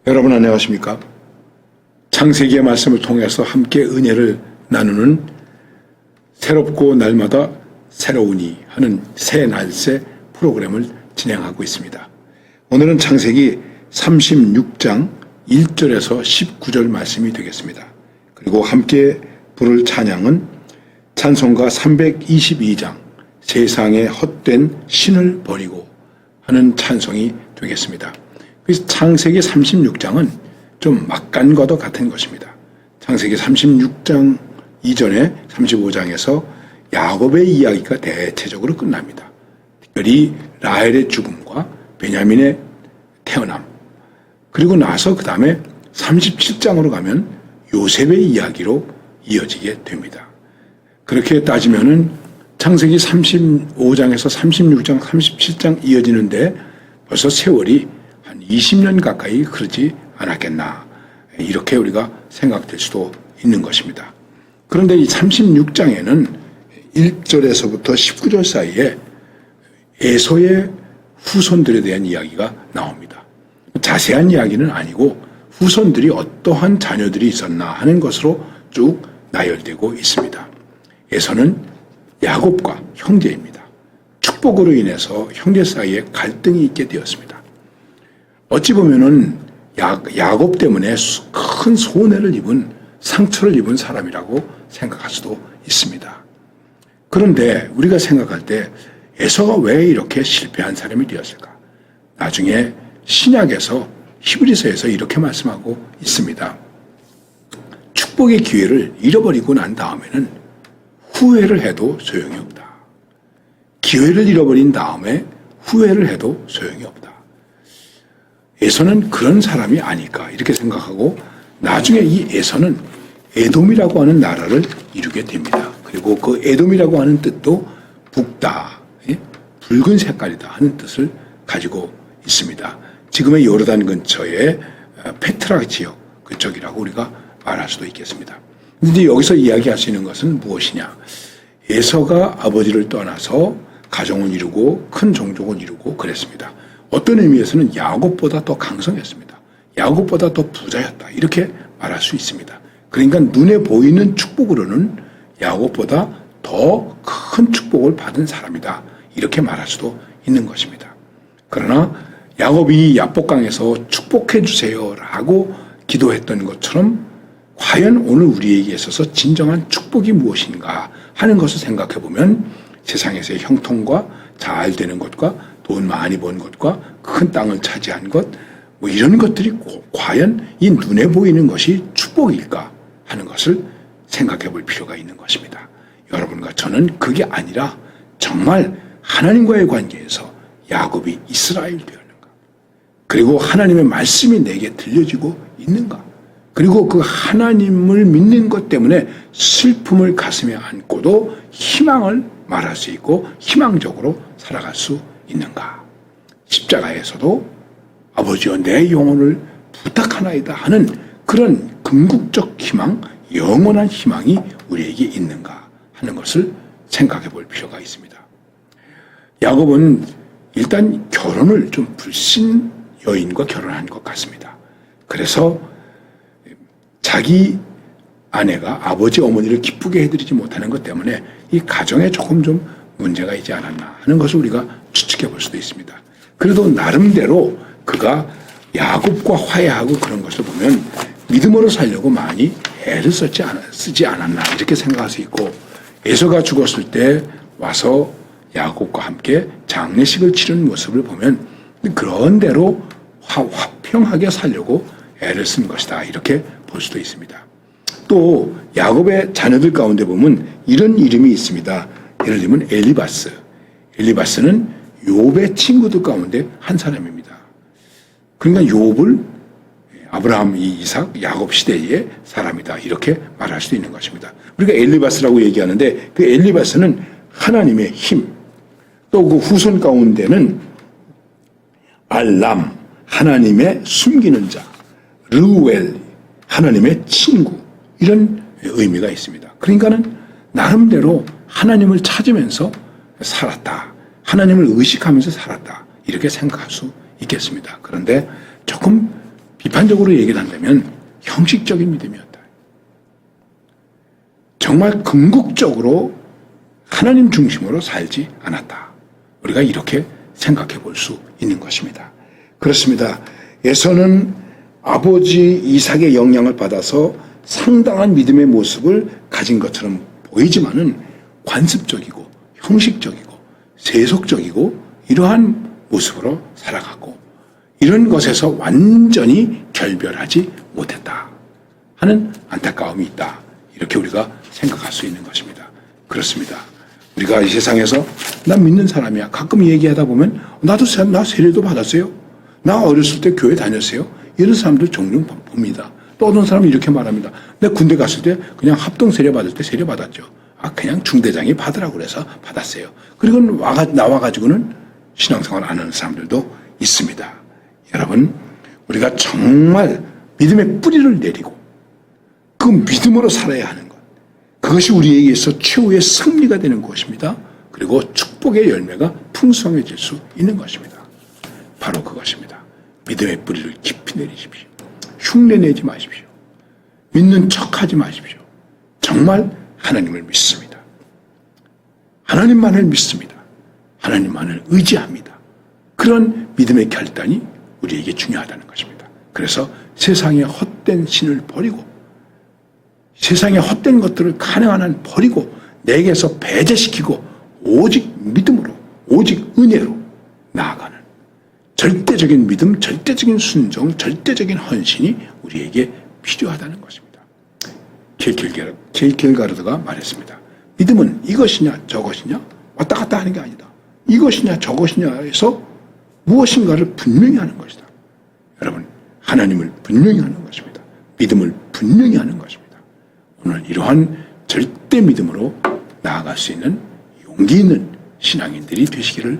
여러분 안녕하십니까? 창세기의 말씀을 통해서 함께 은혜를 나누는 새롭고 날마다 새로우니 하는 새 날새 프로그램을 진행하고 있습니다. 오늘은 창세기 36장 1절에서 19절 말씀이 되겠습니다. 그리고 함께 부를 찬양은 찬송가 322장 세상의 헛된 신을 버리고 하는 찬송이 되겠습니다. 그래서 창세기 36장은 좀 막간과도 같은 것입니다. 창세기 36장 이전에 35장에서 야곱의 이야기가 대체적으로 끝납니다. 특별히 라헬의 죽음과 베냐민의 태어남, 그리고 나서 그 다음에 37장으로 가면 요셉의 이야기로 이어지게 됩니다. 그렇게 따지면은 창세기 35장에서 36장, 37장 이어지는데 벌써 세월이 한 20년 가까이 흐르지 않았겠나, 이렇게 우리가 생각될 수도 있는 것입니다. 그런데 이 36장에는 1절에서부터 19절 사이에 에서의 후손들에 대한 이야기가 나옵니다. 자세한 이야기는 아니고 후손들이 어떠한 자녀들이 있었나 하는 것으로 쭉 나열되고 있습니다. 에서는 야곱과 형제입니다. 축복으로 인해서 형제 사이에 갈등이 있게 되었습니다. 어찌 보면은 야곱 때문에 큰 손해를 입은, 상처를 입은 사람이라고 생각할 수도 있습니다. 그런데 우리가 생각할 때 에서가 왜 이렇게 실패한 사람이 되었을까? 나중에 신약에서 히브리서에서 이렇게 말씀하고 있습니다. 축복의 기회를 잃어버리고 난 다음에는 후회를 해도 소용이 없다. 기회를 잃어버린 다음에 후회를 해도 소용이 없다. 에서는 그런 사람이 아닐까 이렇게 생각하고 나중에 이 에서는 에돔이라고 하는 나라를 이루게 됩니다. 그리고 그 에돔이라고 하는 뜻도 붉다, 붉은 색깔이다 하는 뜻을 가지고 있습니다. 지금의 요르단 근처의 페트라 지역 그쪽이라고 우리가 말할 수도 있겠습니다. 그런데 여기서 이야기할 수 있는 것은 무엇이냐? 에서가 아버지를 떠나서 가정을 이루고 큰 종족을 이루고 그랬습니다. 어떤 의미에서는 야곱보다 더 강성했습니다. 야곱보다 더 부자였다, 이렇게 말할 수 있습니다. 그러니까 눈에 보이는 축복으로는 야곱보다 더 큰 축복을 받은 사람이다, 이렇게 말할 수도 있는 것입니다. 그러나 야곱이 야복강에서 축복해 주세요 라고 기도했던 것처럼 과연 오늘 우리에게 있어서 진정한 축복이 무엇인가 하는 것을 생각해 보면 세상에서의 형통과 잘 되는 것과 돈 많이 번 것과 큰 땅을 차지한 것, 뭐 이런 것들이 과연 이 눈에 보이는 것이 축복일까 하는 것을 생각해 볼 필요가 있는 것입니다. 여러분과 저는 그게 아니라 정말 하나님과의 관계에서 야곱이 이스라엘 되었는가, 그리고 하나님의 말씀이 내게 들려지고 있는가, 그리고 그 하나님을 믿는 것 때문에 슬픔을 가슴에 안고도 희망을 말할 수 있고 희망적으로 살아갈 수 있는가. 십자가에서도 아버지여 내 영혼을 부탁하나이다 하는 그런 궁극적 희망, 영원한 희망이 우리에게 있는가 하는 것을 생각해 볼 필요가 있습니다. 야곱은 일단 결혼을 좀 불신 여인과 결혼한 것 같습니다. 그래서 자기 아내가 아버지 어머니를 기쁘게 해드리지 못하는 것 때문에 이 가정에 조금 좀 문제가 있지 않았나 하는 것을 우리가 추측해 볼 수도 있습니다. 그래도 나름대로 그가 야곱과 화해하고 그런 것을 보면 믿음으로 살려고 많이 애를 쓰지 않았나 이렇게 생각할 수 있고, 에서가 죽었을 때 와서 야곱과 함께 장례식을 치른 모습을 보면 그런 대로 화평하게 살려고 애를 쓴 것이다, 이렇게 볼 수도 있습니다. 또 야곱의 자녀들 가운데 보면 이런 이름이 있습니다. 예를 들면 엘리바스. 엘리바스는 욥의 친구들 가운데 한 사람입니다. 그러니까 욥을 아브라함, 이삭, 야곱 시대의 사람이다, 이렇게 말할 수도 있는 것입니다. 우리가 엘리바스라고 얘기하는데 그 엘리바스는 하나님의 힘, 또 그 후손 가운데는 알람, 하나님의 숨기는 자, 르우엘, 하나님의 친구, 이런 의미가 있습니다. 그러니까는 나름대로 하나님을 찾으면서 살았다, 하나님을 의식하면서 살았다, 이렇게 생각할 수 있겠습니다. 그런데 조금 비판적으로 얘기를 한다면 형식적인 믿음이었다. 정말 궁극적으로 하나님 중심으로 살지 않았다. 우리가 이렇게 생각해 볼 수 있는 것입니다. 그렇습니다. 에서는 아버지 이삭의 영향을 받아서 상당한 믿음의 모습을 가진 것처럼 보이지만은 관습적이고 형식적이고 세속적이고 이러한 모습으로 살아가고 이런 것에서 완전히 결별하지 못했다 하는 안타까움이 있다. 이렇게 우리가 생각할 수 있는 것입니다. 그렇습니다. 우리가 이 세상에서 나 믿는 사람이야. 가끔 얘기하다 보면 나 세례도 받았어요. 나 어렸을 때 교회 다녔어요. 이런 사람들 종종 봅니다. 또 어떤 사람은 이렇게 말합니다. 내가 군대 갔을 때 그냥 합동 세례 받을 때 세례 받았죠. 그냥 중대장이 받으라고 그래서 받았어요. 그리고 나와가지고는 신앙생활 안 하는 사람들도 있습니다. 여러분, 우리가 정말 믿음의 뿌리를 내리고 그 믿음으로 살아야 하는 것. 그것이 우리에게 있어 최후의 승리가 되는 것입니다. 그리고 축복의 열매가 풍성해질 수 있는 것입니다. 바로 그것입니다. 믿음의 뿌리를 깊이 내리십시오. 흉내내지 마십시오. 믿는 척하지 마십시오. 정말 하나님을 믿습니다. 하나님만을 믿습니다. 하나님만을 의지합니다. 그런 믿음의 결단이 우리에게 중요하다는 것입니다. 그래서 세상의 헛된 신을 버리고 세상의 헛된 것들을 가능한 한 버리고 내게서 배제시키고 오직 믿음으로 오직 은혜로 나아가는 절대적인 믿음, 절대적인 순종, 절대적인 헌신이 우리에게 필요하다는 것입니다. 킬케가르드가 말했습니다. 믿음은 이것이냐 저것이냐 왔다 갔다 하는 게 아니다. 이것이냐 저것이냐에서 무엇인가를 분명히 하는 것이다. 여러분, 하나님을 분명히 하는 것입니다. 믿음을 분명히 하는 것입니다. 오늘 이러한 절대 믿음으로 나아갈 수 있는 용기 있는 신앙인들이 되시기를